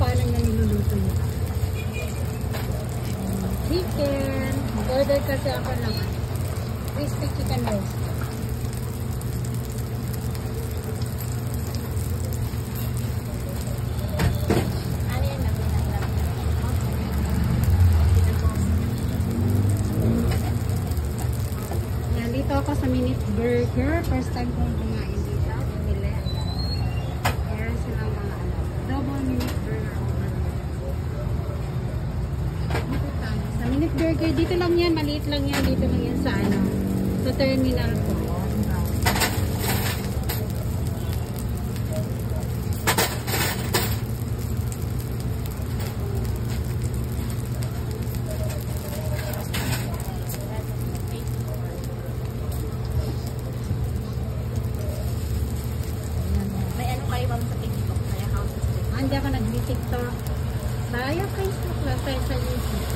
paano niya niluluto niya. Chicken. Order kasi ako ng crispy chicken roast. Ano yan na pinaglang? Yan, dito ako sa Minute Burger. First time kong kumain dito. Bumili. Meron silang mga double Minute Burger. Dito tayo. Sa Minute Burger, dito lang yan. Maliit lang yan. Dito lang yan sa sa terminal ko. May ano kayo ba sa TikTok? Kaya house sa TikTok? Hindi ako nag-TikTok. Tayo Facebook lang tayo sa YouTube.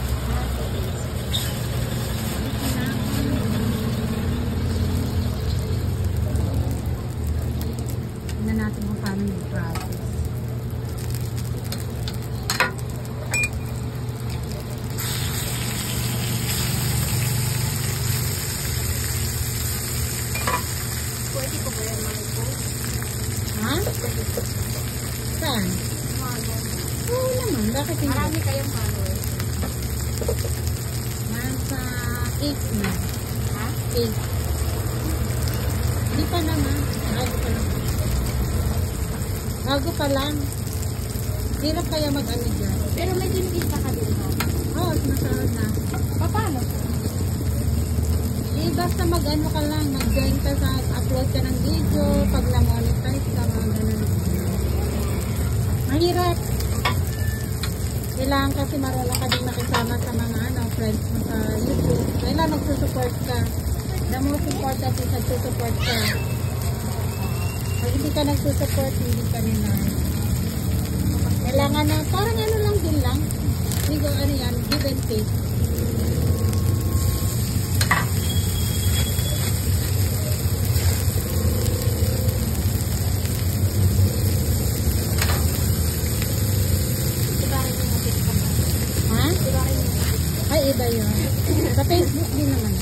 Tingnan natin kung paano mag-process. Pwede ko ba yan mga ito? Ha? Saan? Oo naman. Bakit hindi? Marami kayong followers. Nasa 8 na. Ha? 8. Hindi pa naman. Bago pa lang. Bago pa lang. Hirap kaya mag-ano dyan. Pero may kinikita ka din ha? Oo, sumasunod na. Paano? Eh, basta mag-ano ka lang. Mag-join ka sa upload ka ng video. Pag na-monetize ka, mga ganun. Mahirap. Kailangan kasi marunong ka din makisama sa mga friends mo sa YouTube. Kailangan magsusupport ka. The most important is nagsusupport ka. Pag hindi ka nagsusupport, hindi ka nila. Kailangan na, parang ano lang din lang. Hindi ko ano yan, give and take. Ha? Ay, iba yun. Sa Facebook din naman.